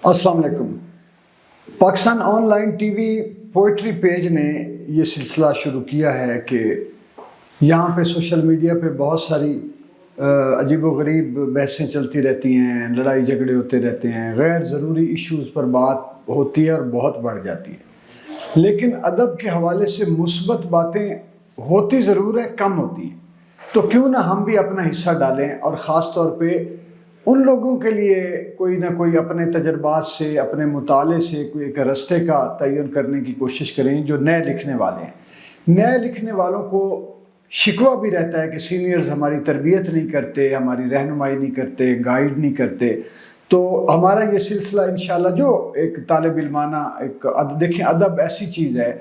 السلام علیکم۔ Pakistan on line T V poetry page نے یہ سلسلہ شروع کیا ہے کہ یہاں پہ سوشل میڈیا پہ بہت ساری عجیب و غریب بحثیں چلتی رہتی ہیں، لڑائی جھگڑے ہوتے رہتے ہیں، غیر ضروری ایشوز پر بات ہوتی ہے اور بہت بڑھ جاتی ہے، لیکن ادب کے حوالے سے مثبت باتیں ہوتی ضرور ہے، کم ہوتی ہیں۔ تو کیوں نہ ہم بھی اپنا حصہ ڈالیں اور خاص طور پہ ان لوگوں کے لیے کوئی نہ کوئی اپنے تجربات سے، اپنے مطالعے سے کوئی ایک رستے کا تعین کرنے کی کوشش کریں جو نئے لکھنے والے ہیں۔ نئے لکھنے والوں کو شکوہ بھی رہتا ہے کہ سینئرز ہماری تربیت نہیں کرتے، ہماری رہنمائی نہیں کرتے، گائیڈ نہیں کرتے۔ تو ہمارا یہ سلسلہ انشاءاللہ جو ایک طالب علمانہ دیکھیں ادب ایسی چیز ہے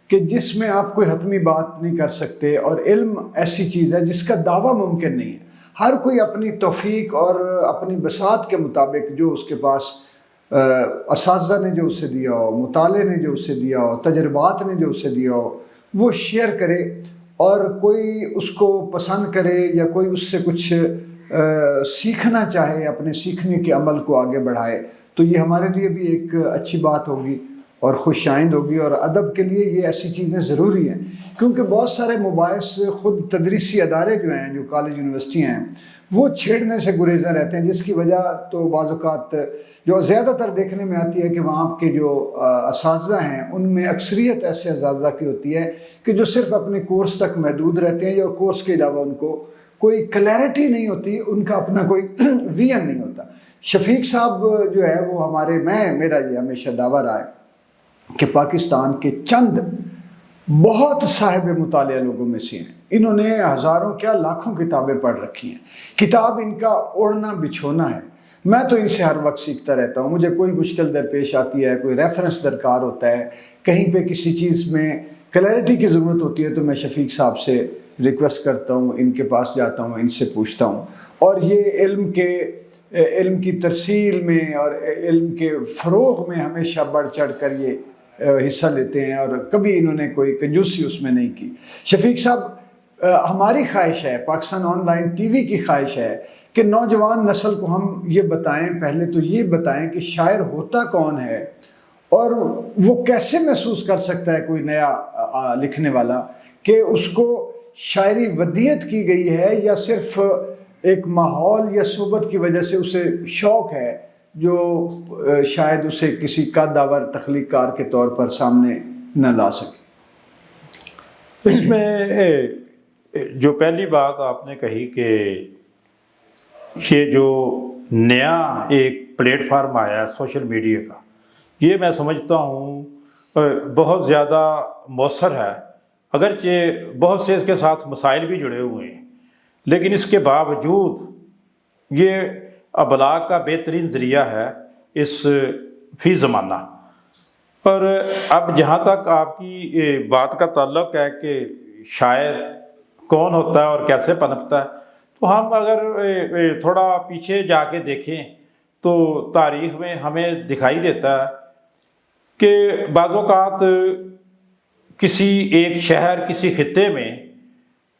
کہ جس میں آپ کوئی حتمی بات نہیں کر سکتے، اور علم ایسی چیز ہے جس کا دعویٰ ممکن نہیں ہے۔ ہر کوئی اپنی توفیق اور اپنی بساط کے مطابق جو اس کے پاس اساتذہ نے جو اسے دیا ہو، مطالعے نے جو اسے دیا ہو، تجربات نے جو اسے دیا ہو، وہ شیئر کرے، اور کوئی اس کو پسند کرے یا کوئی اس سے کچھ سیکھنا چاہے، اپنے سیکھنے کے عمل کو آگے بڑھائے، تو یہ ہمارے لیے بھی ایک اچھی بات ہوگی اور خوش آئند ہوگی۔ اور ادب کے لیے یہ ایسی چیزیں ضروری ہیں، کیونکہ بہت سارے مباحث خود تدریسی ادارے جو ہیں، جو کالج یونیورسٹیاں ہیں، وہ چھیڑنے سے گریزاں رہتے ہیں، جس کی وجہ تو بعض اوقات جو زیادہ تر دیکھنے میں آتی ہے کہ وہاں کے جو اساتذہ ہیں ان میں اکثریت ایسے اساتذہ کی ہوتی ہے کہ جو صرف اپنے کورس تک محدود رہتے ہیں، یا کورس کے علاوہ ان کو کوئی کلیئرٹی نہیں ہوتی، ان کا اپنا کوئی ویژن نہیں ہوتا۔ شفیق صاحب جو ہے وہ میرا یہ ہمیشہ دعویٰ رہا ہے کہ پاکستان کے چند بہت صاحب مطالعہ لوگوں میں سے ہیں، انہوں نے ہزاروں کیا لاکھوں کتابیں پڑھ رکھی ہیں۔ کتاب ان کا اوڑھنا بچھونا ہے۔ میں تو ان سے ہر وقت سیکھتا رہتا ہوں، مجھے کوئی مشکل درپیش آتی ہے، کوئی ریفرنس درکار ہوتا ہے، کہیں پہ کسی چیز میں کلیئرٹی کی ضرورت ہوتی ہے، تو میں شفیق صاحب سے ریکویسٹ کرتا ہوں، ان کے پاس جاتا ہوں، ان سے پوچھتا ہوں، اور یہ علم کی ترسیل میں اور علم کے فروغ میں ہمیشہ بڑھ چڑھ کر یہ حصہ لیتے ہیں، اور کبھی انہوں نے کوئی کنجوسی اس میں نہیں کی۔ شفیق صاحب، ہماری خواہش ہے، Pakistan on line T V کی خواہش ہے کہ نوجوان نسل کو ہم یہ بتائیں، پہلے تو یہ بتائیں کہ شاعر ہوتا کون ہے، اور وہ کیسے محسوس کر سکتا ہے کوئی نیا لکھنے والا کہ اس کو شاعری ودیت کی گئی ہے، یا صرف ایک ماحول یا صحبت کی وجہ سے اسے شوق ہے جو شاید اسے کسی قدآور تخلیق کار کے طور پر سامنے نہ لا سکے۔ اس میں جو پہلی بات آپ نے کہی کہ یہ جو نیا ایک پلیٹ فارم آیا ہے سوشل میڈیا کا، یہ میں سمجھتا ہوں بہت زیادہ مؤثر ہے، اگرچہ بہت سے اس کے ساتھ مسائل بھی جڑے ہوئے ہیں، لیکن اس کے باوجود یہ ابلاغ کا بہترین ذریعہ ہے اس فی زمانہ۔ اور اب جہاں تک آپ کی بات کا تعلق ہے کہ شاعر کون ہوتا ہے اور کیسے پنپتا ہے، تو ہم اگر تھوڑا پیچھے جا کے دیکھیں تو تاریخ میں ہمیں دکھائی دیتا ہے کہ بعض اوقات کسی ایک شہر، کسی خطے میں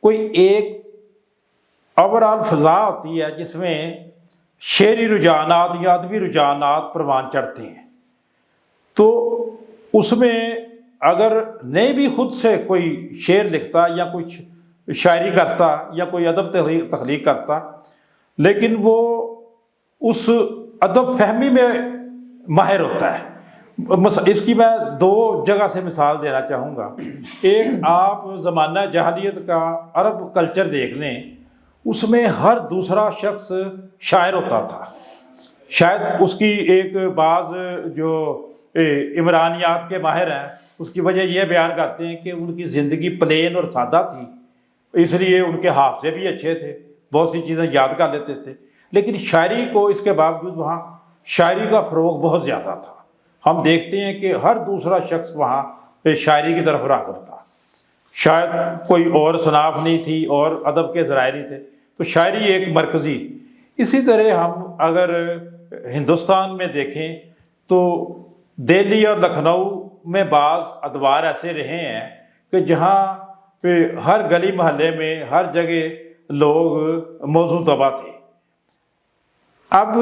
کوئی ایک اوورآل فضا ہوتی ہے جس میں شعری رجحانات یا ادبی رجحانات پروان چڑھتے ہیں، تو اس میں اگر نہیں بھی خود سے کوئی شعر لکھتا یا کچھ شاعری کرتا یا کوئی ادب تخلیق کرتا، لیکن وہ اس ادب فہمی میں ماہر ہوتا ہے۔ اس کی میں دو جگہ سے مثال دینا چاہوں گا۔ ایک، آپ زمانہ جاہلیت کا عرب کلچر دیکھ لیں، اس میں ہر دوسرا شخص شاعر ہوتا تھا۔ شاید اس کی ایک بعض جو عمرانیات کے ماہر ہیں اس کی وجہ یہ بیان کرتے ہیں کہ ان کی زندگی پلین اور سادہ تھی، اس لیے ان کے حافظے بھی اچھے تھے، بہت سی چیزیں یاد کر لیتے تھے، لیکن شاعری کو اس کے باوجود وہاں شاعری کا فروغ بہت زیادہ تھا۔ ہم دیکھتے ہیں کہ ہر دوسرا شخص وہاں شاعری کی طرف راغب تھا، شاید کوئی اور صناف نہیں تھی اور ادب کے ذرائع نہیں تھے، تو شاعری ایک مرکزی۔ اسی طرح ہم اگر ہندوستان میں دیکھیں تو دہلی اور لکھنؤ میں بعض ادوار ایسے رہے ہیں کہ جہاں پہ ہر گلی محلے میں ہر جگہ لوگ موضوع طبع تھے۔ اب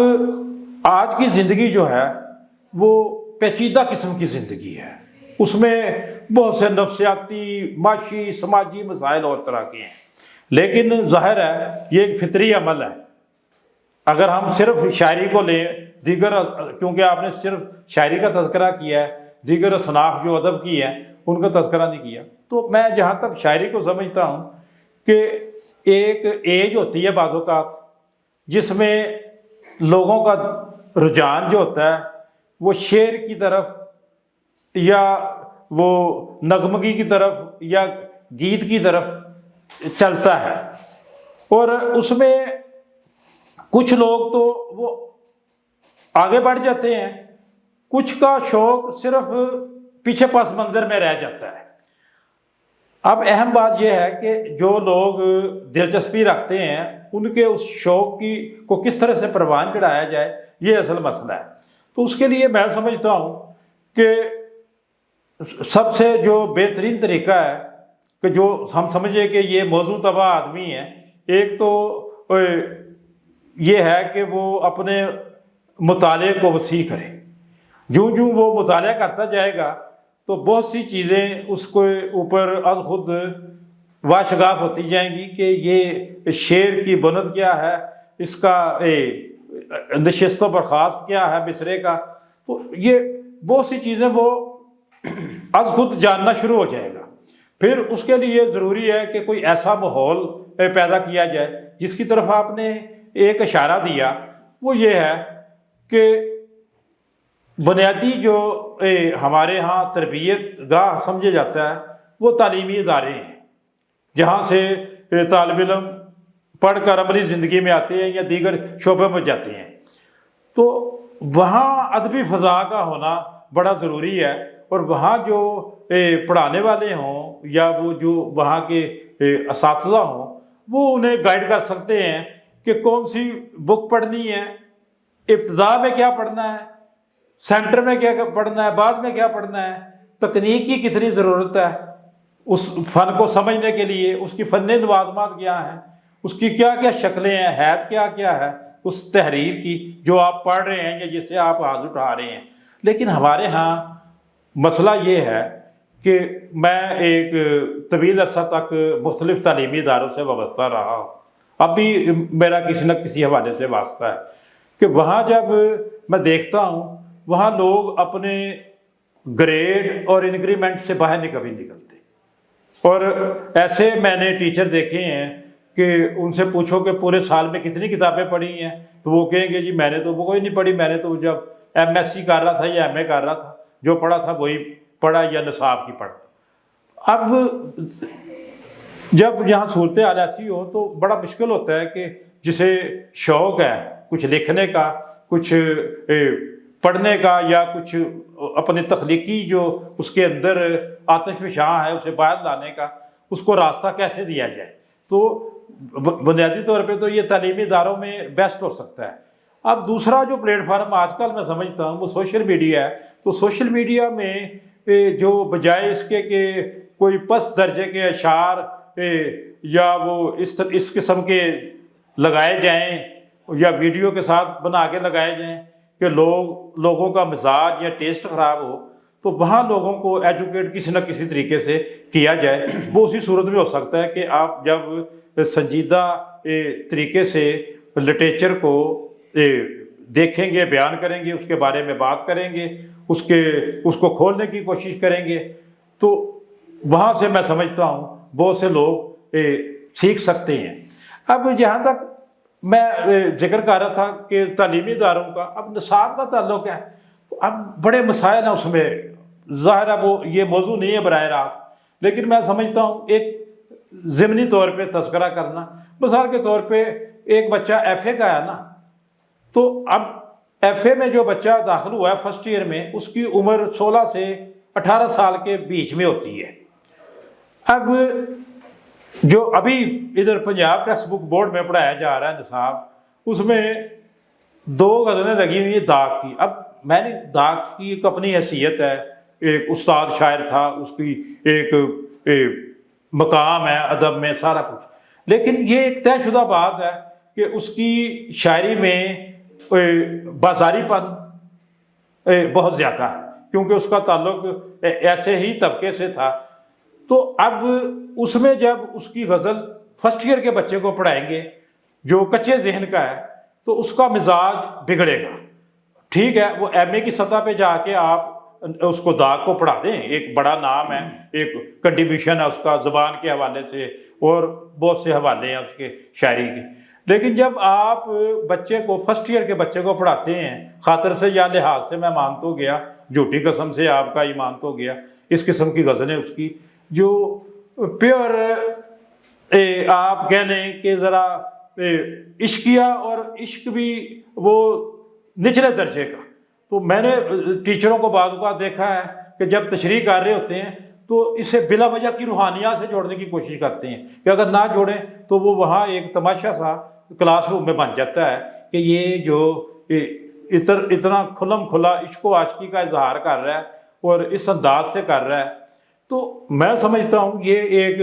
آج کی زندگی جو ہے وہ پیچیدہ قسم کی زندگی ہے، اس میں بہت سے نفسیاتی، معاشی، سماجی مسائل اور طرح کے ہیں، لیکن ظاہر ہے یہ ایک فطری عمل ہے۔ اگر ہم صرف شاعری کو لیں، دیگر، کیونکہ آپ نے صرف شاعری کا تذکرہ کیا ہے، دیگر اصناف جو ادب کی ہیں ان کا تذکرہ نہیں کیا، تو میں جہاں تک شاعری کو سمجھتا ہوں کہ ایک ایج ہوتی ہے بعض اوقات جس میں لوگوں کا رجحان جو ہوتا ہے وہ شعر کی طرف یا وہ نغمگی کی طرف یا گیت کی طرف چلتا ہے، اور اس میں کچھ لوگ تو وہ آگے بڑھ جاتے ہیں، کچھ کا شوق صرف پیچھے پس منظر میں رہ جاتا ہے۔ اب اہم بات یہ ہے کہ جو لوگ دلچسپی رکھتے ہیں ان کے اس شوق کو کس طرح سے پروان چڑھایا جائے، یہ اصل مسئلہ ہے۔ تو اس کے لیے میں سمجھتا ہوں کہ سب سے جو بہترین طریقہ ہے کہ جو ہم سمجھے کہ یہ موضوع طبع آدمی ہے، ایک تو یہ ہے کہ وہ اپنے مطالعے کو وسیع کرے۔ جوں جوں وہ مطالعہ کرتا جائے گا تو بہت سی چیزیں اس کے اوپر از خود واشگاف ہوتی جائیں گی کہ یہ شعر کی بنت کیا ہے، اس کا نشست و برخاست کیا ہے مصرعے کا، تو یہ بہت سی چیزیں وہ از خود جاننا شروع ہو جائے گا۔ پھر اس کے لیے ضروری ہے کہ کوئی ایسا ماحول پیدا کیا جائے، جس کی طرف آپ نے ایک اشارہ دیا، وہ یہ ہے کہ بنیادی جو ہمارے ہاں تربیت گاہ سمجھے جاتا ہے وہ تعلیمی ادارے ہیں، جہاں سے طالب علم پڑھ کر عملی زندگی میں آتے ہیں یا دیگر شعبے میں جاتے ہیں، تو وہاں ادبی فضا کا ہونا بڑا ضروری ہے، اور وہاں جو پڑھانے والے ہوں یا وہ جو وہاں کے اساتذہ ہوں وہ انہیں گائیڈ کر سکتے ہیں کہ کون سی بک پڑھنی ہے، ابتدا میں کیا پڑھنا ہے، سینٹر میں کیا پڑھنا ہے، بعد میں کیا پڑھنا ہے، تکنیک کی کتنی ضرورت ہے اس فن کو سمجھنے کے لیے، اس کی فن لوازمات کیا ہیں، اس کی کیا کیا شکلیں ہیں، حید کیا کیا ہے اس تحریر کی جو آپ پڑھ رہے ہیں یا جس سے آپ ہاتھ اٹھا رہے ہیں۔ لیکن ہمارے ہاں مسئلہ یہ ہے کہ میں ایک طویل عرصہ تک مختلف تعلیمی اداروں سے وابستہ رہا ہوں، اب بھی میرا کسی نہ کسی حوالے سے واسطہ ہے، کہ وہاں جب میں دیکھتا ہوں وہاں لوگ اپنے گریڈ اور انکریمنٹ سے باہر کبھی نکلتے، اور ایسے میں نے ٹیچر دیکھے ہیں کہ ان سے پوچھو کہ پورے سال میں کتنی کتابیں پڑھی ہیں تو وہ کہیں گے جی میں نے تو وہ کوئی نہیں پڑھی، میں نے تو جب ایم ایس سی کر رہا تھا یا ایم اے کر رہا تھا جو پڑھا تھا وہی پڑھا یا نصاب کی پڑھا۔ اب جب یہاں صورتحال ایسی ہو تو بڑا مشکل ہوتا ہے کہ جسے شوق ہے کچھ لکھنے کا، کچھ پڑھنے کا، یا کچھ اپنے تخلیقی جو اس کے اندر آتش فشاں ہے اسے باہر لانے کا، اس کو راستہ کیسے دیا جائے۔ تو بنیادی طور پہ تو یہ تعلیمی اداروں میں بیسٹ ہو سکتا ہے۔ اب دوسرا جو پلیٹ فارم آج کل میں سمجھتا ہوں وہ سوشل میڈیا ہے، تو سوشل میڈیا میں جو بجائے اس کے کہ کوئی پس درجے کے اشعار یا وہ اس قسم کے لگائے جائیں یا ویڈیو کے ساتھ بنا کے لگائے جائیں کہ لوگوں کا مزاج یا ٹیسٹ خراب ہو، تو وہاں لوگوں کو ایجوکیٹ کسی نہ کسی طریقے سے کیا جائے۔ وہ اسی صورت میں ہو سکتا ہے کہ آپ جب سنجیدہ طریقے سے لٹریچر کو دیکھیں گے، بیان کریں گے، اس کے بارے میں بات کریں گے، اس کو کھولنے کی کوشش کریں گے، تو وہاں سے میں سمجھتا ہوں بہت سے لوگ سیکھ سکتے ہیں۔ اب جہاں تک میں ذکر کر رہا تھا کہ تعلیمی اداروں کا، اب نصاب کا تعلق ہے، اب بڑے مسائل ہیں اس میں، ظاہر ہے وہ یہ موضوع نہیں ہے براہ راست، لیکن میں سمجھتا ہوں ایک ضمنی طور پہ تذکرہ کرنا، مثال کے طور پہ ایک بچہ ایف اے کا ہے نا، تو اب ایف اے میں جو بچہ داخل ہوا ہے فرسٹ ایئر میں، اس کی عمر 16 سے 18 سال کے بیچ میں ہوتی ہے۔ اب جو ابھی ادھر پنجاب ٹیکسٹ بک بورڈ میں پڑھایا جا رہا ہے نصاب، اس میں 2 غزلیں لگی ہوئی ہیں داغ کی۔ اب میں نے داغ کی ایک اپنی حیثیت ہے، ایک استاد شاعر تھا، اس کی ایک مقام ہے ادب میں، سارا کچھ، لیکن یہ ایک طے شدہ بات ہے کہ اس کی شاعری میں بازاری پن بہت زیادہ ہے، کیونکہ اس کا تعلق ایسے ہی طبقے سے تھا۔ تو اب اس میں جب اس کی غزل فرسٹ ایئر کے بچے کو پڑھائیں گے جو کچے ذہن کا ہے تو اس کا مزاج بگڑے گا۔ ٹھیک ہے، وہ ایم اے کی سطح پہ جا کے آپ اس کو داغ کو پڑھا دیں، ایک بڑا نام ہے، ایک کنٹریبیوشن ہے اس کا زبان کے حوالے سے اور بہت سے حوالے ہیں اس کے شاعری کے، لیکن جب آپ بچے کو فرسٹ ایئر کے بچے کو پڑھاتے ہیں خاطر سے یا لحاظ سے، میں مان تو گیا، جھوٹی قسم سے آپ کا ایمان تو گیا، اس قسم کی غزلیں اس کی جو پیور آپ کہہ لیں کہ ذرا عشقیہ اور عشق بھی وہ نچلے درجے کا۔ تو میں نے ٹیچروں کو بعض اوقات دیکھا ہے کہ جب تشریح کر رہے ہوتے ہیں تو اسے بلا وجہ کی روحانیات سے جوڑنے کی کوشش کرتے ہیں کہ اگر نہ جوڑیں تو وہ وہاں ایک تماشا سا کلاس روم میں بن جاتا ہے کہ یہ جو اتنا کھلم کھلا عشق و عاشقی کا اظہار کر رہا ہے اور اس انداز سے کر رہا ہے۔ تو میں سمجھتا ہوں یہ ایک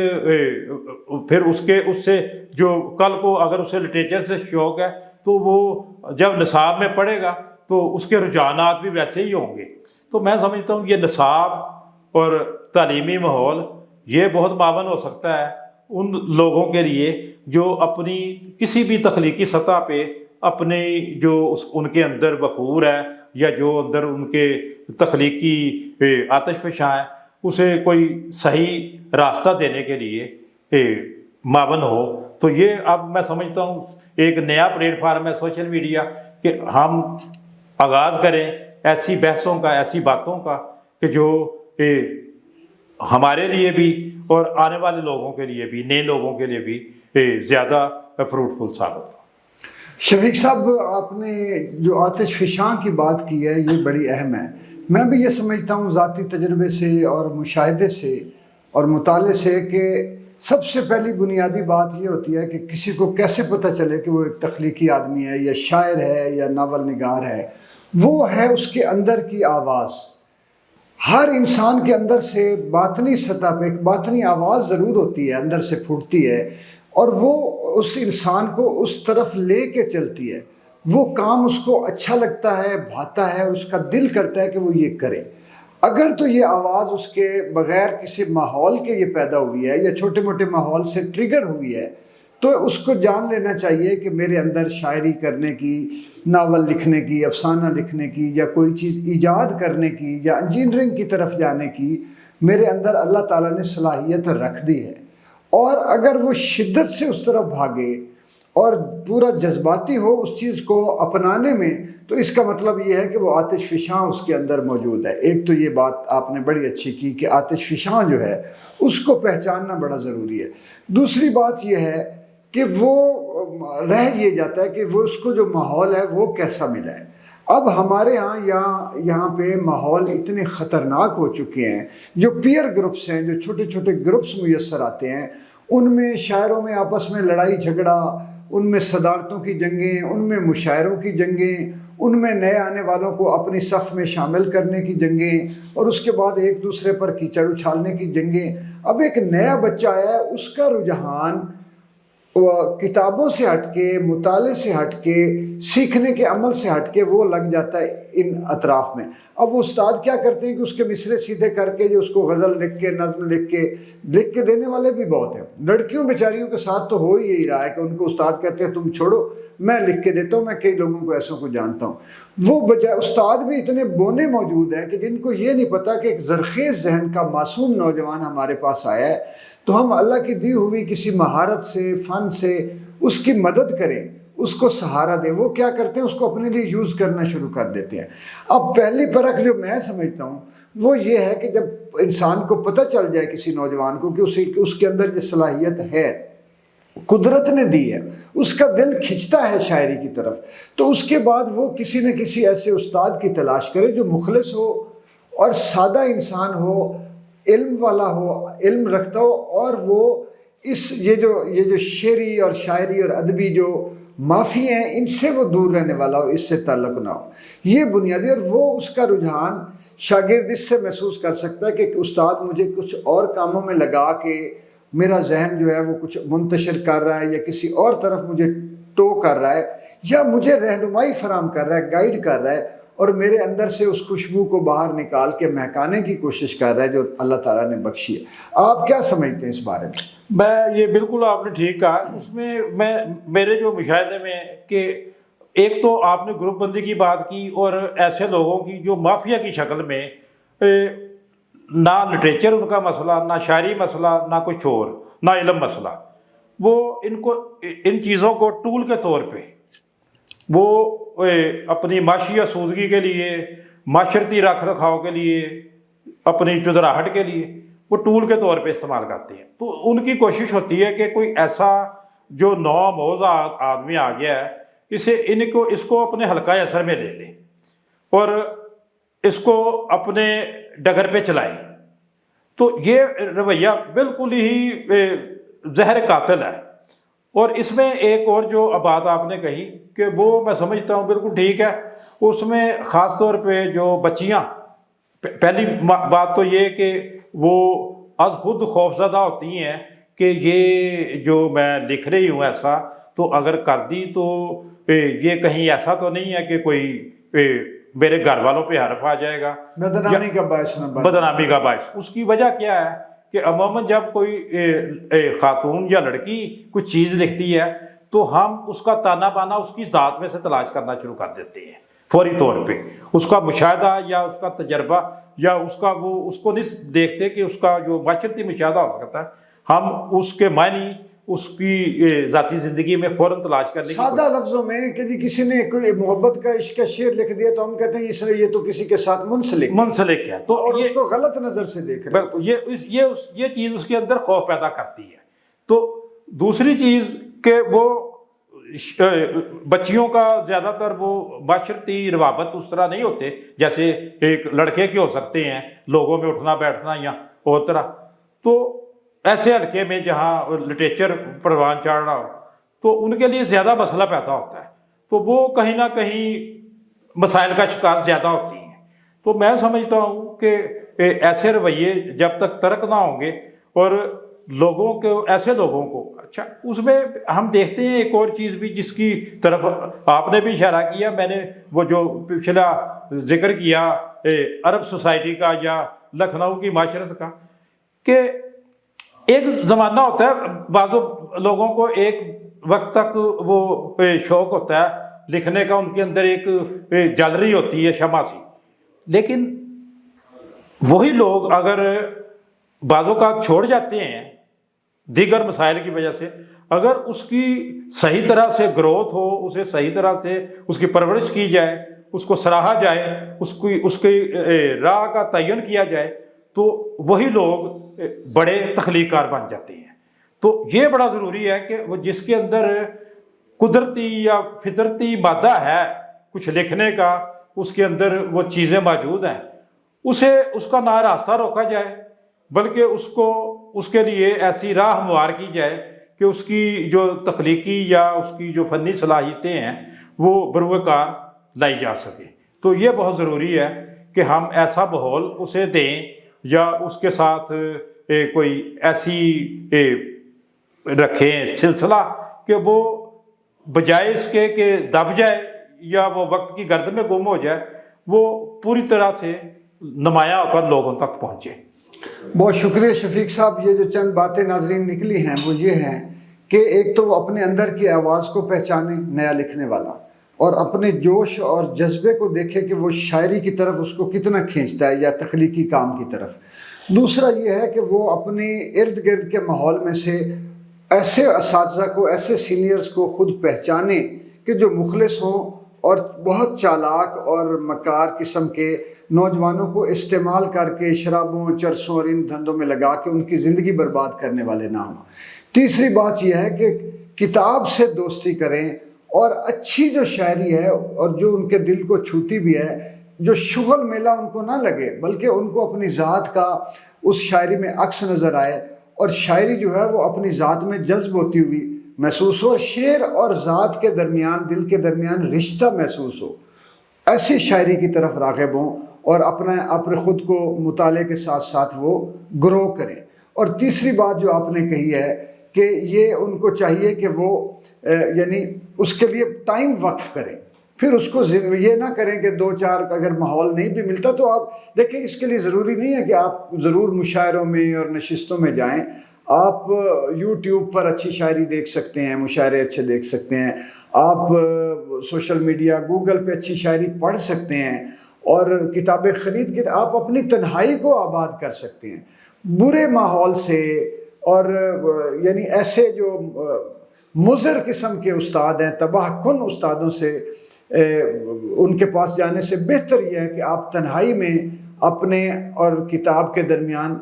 پھر اس سے جو کل کو اگر اسے لٹریچر سے شوق ہے تو وہ جب نصاب میں پڑھے گا تو اس کے رجحانات بھی ویسے ہی ہوں گے۔ تو میں سمجھتا ہوں یہ نصاب اور تعلیمی ماحول یہ بہت معاون ہو سکتا ہے ان لوگوں کے لیے جو اپنی کسی بھی تخلیقی سطح پہ اپنے جو ان کے اندر بخور ہے یا جو اندر ان کے تخلیقی آتش فشاں ہے اسے کوئی صحیح راستہ دینے کے لیے معاون ہو۔ تو یہ اب میں سمجھتا ہوں ایک نیا پلیٹ فارم ہے سوشل میڈیا کہ ہم آغاز کریں ایسی بحثوں کا، ایسی باتوں کا کہ جو ہمارے لیے بھی اور آنے والے لوگوں کے لیے بھی، نئے لوگوں کے لیے بھی زیادہ فروٹفل ثابت ہو۔ شفیق صاحب، آپ نے جو آتش فشاں کی بات کی ہے یہ بڑی اہم ہے۔ میں بھی یہ سمجھتا ہوں ذاتی تجربے سے اور مشاہدے سے اور مطالعے سے کہ سب سے پہلی بنیادی بات یہ ہوتی ہے کہ کسی کو کیسے پتہ چلے کہ وہ ایک تخلیقی آدمی ہے یا شاعر ہے یا ناول نگار ہے، وہ ہے اس کے اندر کی آواز۔ ہر انسان کے اندر سے باطنی سطح پہ ایک باطنی آواز ضرور ہوتی ہے، اندر سے پھوٹتی ہے اور وہ اس انسان کو اس طرف لے کے چلتی ہے۔ وہ کام اس کو اچھا لگتا ہے، بھاتا ہے، اس کا دل کرتا ہے کہ وہ یہ کرے۔ اگر تو یہ آواز اس کے بغیر کسی ماحول کے یہ پیدا ہوئی ہے یا چھوٹے موٹے ماحول سے ٹریگر ہوئی ہے تو اس کو جان لینا چاہیے کہ میرے اندر شاعری کرنے کی، ناول لکھنے کی، افسانہ لکھنے کی یا کوئی چیز ایجاد کرنے کی یا انجینئرنگ کی طرف جانے کی میرے اندر اللہ تعالیٰ نے صلاحیت رکھ دی ہے۔ اور اگر وہ شدت سے اس طرف بھاگے اور پورا جذباتی ہو اس چیز کو اپنانے میں تو اس کا مطلب یہ ہے کہ وہ آتش فشاں اس کے اندر موجود ہے۔ ایک تو یہ بات آپ نے بڑی اچھی کی کہ آتش فشاں جو ہے اس کو پہچاننا بڑا ضروری ہے۔ دوسری بات یہ ہے کہ وہ رہ یہ جاتا ہے کہ وہ اس کو جو ماحول ہے وہ کیسا ملا ہے۔ اب ہمارے ہاں یہاں پہ ماحول اتنے خطرناک ہو چکے ہیں، جو پیئر گروپس ہیں، جو چھوٹے چھوٹے گروپس میسر آتے ہیں، ان میں شاعروں میں آپس میں لڑائی جھگڑا، ان میں صدارتوں کی جنگیں، ان میں مشاعروں کی جنگیں، ان میں نئے آنے والوں کو اپنی صف میں شامل کرنے کی جنگیں، اور اس کے بعد ایک دوسرے پر کیچڑ اچھالنے کی جنگیں۔ اب ایک نیا بچہ آیا ہے، اس کا رجحان کتابوں سے ہٹ کے، مطالعے سے ہٹ کے، سیکھنے کے عمل سے ہٹ کے وہ لگ جاتا ہے ان اطراف میں۔ اب وہ استاد کیا کرتے ہیں کہ اس کے مصرے سیدھے کر کے جو اس کو غزل لکھ کے، نظم لکھ کے دینے والے بھی بہت ہیں۔ لڑکیوں بیچاریوں کے ساتھ تو ہو ہی یہی رہا ہے کہ ان کو استاد کہتے ہیں تم چھوڑو میں لکھ کے دیتا ہوں۔ میں کئی لوگوں کو ایسوں کو جانتا ہوں، وہ بجائے استاد بھی اتنے بونے موجود ہیں کہ جن کو یہ نہیں پتا کہ ایک زرخیز ذہن کا معصوم نوجوان ہمارے پاس آیا ہے، تو ہم اللہ کی دی ہوئی کسی مہارت سے، فن سے اس کی مدد کریں، اس کو سہارا دیں۔ وہ کیا کرتے ہیں، اس کو اپنے لیے یوز کرنا شروع کر دیتے ہیں۔ اب پہلی پرکھ جو میں سمجھتا ہوں وہ یہ ہے کہ جب انسان کو پتہ چل جائے کسی نوجوان کو کہ اس کے اندر یہ صلاحیت ہے، قدرت نے دی ہے، اس کا دل کھنچتا ہے شاعری کی طرف، تو اس کے بعد وہ کسی نہ کسی ایسے استاد کی تلاش کرے جو مخلص ہو اور سادہ انسان ہو، علم والا ہو، علم رکھتا ہو، اور وہ یہ جو شعری اور شاعری اور ادبی جو معافی ہیں ان سے وہ دور رہنے والا ہو، اس سے تعلق نہ ہو۔ یہ بنیادی، اور وہ اس کا رجحان شاگرد اس سے محسوس کر سکتا ہے کہ استاد مجھے کچھ اور کاموں میں لگا کے میرا ذہن جو ہے وہ کچھ منتشر کر رہا ہے یا کسی اور طرف مجھے ٹو کر رہا ہے یا مجھے رہنمائی فراہم کر رہا ہے، گائیڈ کر رہا ہے، اور میرے اندر سے اس خوشبو کو باہر نکال کے مہکانے کی کوشش کر رہا ہے جو اللہ تعالیٰ نے بخشی ہے۔ آپ کیا سمجھتے ہیں اس بارے میں؟ یہ بالکل آپ نے ٹھیک کہا، اس میں میرے جو مشاہدے میں کہ ایک تو آپ نے گروپ بندی کی بات کی، اور ایسے لوگوں کی جو مافیا کی شکل میں نہ لٹریچر ان کا مسئلہ، نہ شاعری مسئلہ، نہ کچھ اور، نہ علم مسئلہ، وہ ان چیزوں کو ٹول کے طور پہ وہ اپنی معاشی سودگی کے لیے، معاشرتی رکھ رکھاؤ کے لیے، اپنی چدراہٹ کے لیے وہ ٹول کے طور پہ استعمال کرتے ہیں۔ تو ان کی کوشش ہوتی ہے کہ کوئی ایسا جو نو موضوع آدمی آ گیا ہے، اس کو اپنے حلقہ اثر میں لے لیں اور اس کو اپنے ڈگر پہ چلائیں۔ تو یہ رویہ بالکل ہی زہر قاتل ہے۔ اور اس میں ایک اور جو بات آپ نے کہی کہ وہ میں سمجھتا ہوں بالکل ٹھیک ہے، اس میں خاص طور پہ جو بچیاں، پہلی بات تو یہ کہ وہ از خود خوفزدہ ہوتی ہیں کہ یہ جو میں لکھ رہی ہوں ایسا، تو اگر کر دی تو یہ کہیں ایسا تو نہیں ہے کہ کوئی میرے گھر والوں پہ حرف آ جائے گا، بدنامی کا باعث نہ بنے۔ بدنامی کا باعث۔ اس کی وجہ کیا ہے کہ عموماً جب کوئی خاتون یا لڑکی کچھ چیز لکھتی ہے تو ہم اس کا تانا بانا اس کی ذات میں سے تلاش کرنا شروع کر دیتے ہیں فوری طور پہ۔ اس کا مشاہدہ یا اس کا تجربہ یا اس کو نہیں دیکھتے کہ اس کا جو معاشرتی مشاہدہ ہو سکتا ہے، ہم اس کے معنی اس کی ذاتی زندگی میں فوراً تلاش کرنے کی سادہ لفظوں میں کہ جی کسی نے کوئی محبت کا عشق کا شعر لکھ دیا تو ہم کہتے ہیں اس لیے یہ تو کسی کے ساتھ منسلک ہے، تو اور اس کو غلط نظر سے دیکھ رہے ہیں۔ یہ چیز اس کے اندر خوف پیدا کرتی ہے۔ تو دوسری چیز کہ وہ بچیوں کا زیادہ تر وہ معاشرتی روابط اس طرح نہیں ہوتے جیسے ایک لڑکے کے ہو سکتے ہیں، لوگوں میں اٹھنا بیٹھنا یا اور طرح۔ تو ایسے حلقے میں جہاں لٹریچر پروان چڑھ رہا ہو تو ان کے لیے زیادہ مسئلہ پیدا ہوتا ہے، تو وہ کہیں نہ کہیں مسائل کا شکار زیادہ ہوتی ہیں۔ تو میں سمجھتا ہوں کہ ایسے رویے جب تک ترک نہ ہوں گے اور ایسے لوگوں کو اچھا، اس میں ہم دیکھتے ہیں ایک اور چیز بھی جس کی طرف آپ نے بھی اشارہ کیا، میں نے وہ جو پچھلا ذکر کیا عرب سوسائٹی کا یا لکھنؤ کی معاشرت کا، کہ ایک زمانہ ہوتا ہے بعض لوگوں کو ایک وقت تک وہ شوق ہوتا ہے لکھنے کا، ان کے اندر ایک جل رہی ہوتی ہے شمع سی، لیکن وہی لوگ اگر بعضوں کا چھوڑ جاتے ہیں دیگر مسائل کی وجہ سے، اگر اس کی صحیح طرح سے گروتھ ہو، اسے صحیح طرح سے اس کی پرورش کی جائے، اس کو سراہا جائے، اس کی راہ کا تعین کیا جائے، تو وہی لوگ بڑے تخلیق کار بن جاتے ہیں۔ تو یہ بڑا ضروری ہے کہ وہ جس کے اندر قدرتی یا فطرتی مادہ ہے کچھ لکھنے کا، اس کے اندر وہ چیزیں موجود ہیں، اس کا نہ راستہ روکا جائے، بلکہ اس کے لیے ایسی راہ ہموار کی جائے کہ اس کی جو تخلیقی یا اس کی جو فنی صلاحیتیں ہیں وہ بروئے کار لائی جا سکے۔ تو یہ بہت ضروری ہے کہ ہم ایسا ماحول اسے دیں یا اس کے ساتھ کوئی ایسی رکھیں سلسلہ کہ وہ بجائے اس کے کہ دب جائے یا وہ وقت کی گرد میں گم ہو جائے، وہ پوری طرح سے نمایاں ہو کر لوگوں تک پہنچے۔ بہت شکریہ شفیق صاحب۔ یہ جو چند باتیں ناظرین نکلی ہیں وہ یہ ہیں کہ ایک تو وہ اپنے اندر کی آواز کو پہچانے نیا لکھنے والا، اور اپنے جوش اور جذبے کو دیکھے کہ وہ شاعری کی طرف اس کو کتنا کھینچتا ہے یا تخلیقی کام کی طرف۔ دوسرا یہ ہے کہ وہ اپنے ارد گرد کے ماحول میں سے ایسے اساتذہ کو، ایسے سینئرز کو خود پہچانے کہ جو مخلص ہوں اور بہت چالاک اور مکار قسم کے نوجوانوں کو استعمال کر کے شرابوں، چرسوں اور ان دھندوں میں لگا کے ان کی زندگی برباد کرنے والے نہ ہوں۔ تیسری بات یہ ہے کہ کتاب سے دوستی کریں، اور اچھی جو شاعری ہے اور جو ان کے دل کو چھوتی بھی ہے، جو شغل میلہ ان کو نہ لگے بلکہ ان کو اپنی ذات کا اس شاعری میں عکس نظر آئے، اور شاعری جو ہے وہ اپنی ذات میں جذب ہوتی ہوئی محسوس ہو، شعر اور ذات کے درمیان، دل کے درمیان رشتہ محسوس ہو، ایسی شاعری کی طرف راغب ہوں اور اپنے خود کو مطالعے کے ساتھ ساتھ وہ گرو کریں۔ اور تیسری بات جو آپ نے کہی ہے کہ یہ ان کو چاہیے کہ وہ یعنی اس کے لیے ٹائم وقف کریں، پھر اس کو یہ نہ کریں کہ دو چار اگر ماحول نہیں بھی ملتا تو آپ دیکھیں، اس کے لیے ضروری نہیں ہے کہ آپ ضرور مشاعروں میں اور نشستوں میں جائیں. آپ یوٹیوب پر اچھی شاعری دیکھ سکتے ہیں، مشاعرے اچھے دیکھ سکتے ہیں. آپ سوشل میڈیا گوگل پہ اچھی شاعری پڑھ سکتے ہیں، اور کتابیں خرید کے آپ اپنی تنہائی کو آباد کر سکتے ہیں. برے ماحول سے اور یعنی ایسے جو مضر قسم کے استاد ہیں، تباہ کن استادوں سے ان کے پاس جانے سے بہتر یہ ہے کہ آپ تنہائی میں اپنے اور کتاب کے درمیان،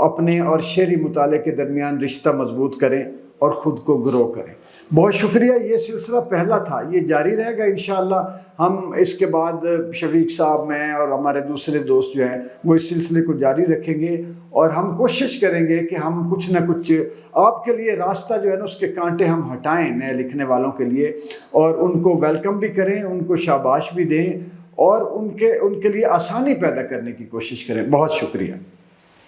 اپنے اور شعری مطالعے کے درمیان رشتہ مضبوط کریں اور خود کو گرو کریں. بہت شکریہ. یہ سلسلہ پہلا تھا، یہ جاری رہے گا انشاءاللہ. ہم اس کے بعد شفیق صاحب میں اور ہمارے دوسرے دوست جو ہیں وہ اس سلسلے کو جاری رکھیں گے، اور ہم کوشش کریں گے کہ ہم کچھ نہ کچھ آپ کے لیے راستہ جو ہے نا اس کے کانٹے ہم ہٹائیں نئے لکھنے والوں کے لیے، اور ان کو ویلکم بھی کریں، ان کو شاباش بھی دیں، اور ان کے لیے آسانی پیدا کرنے کی کوشش کریں. بہت شکریہ.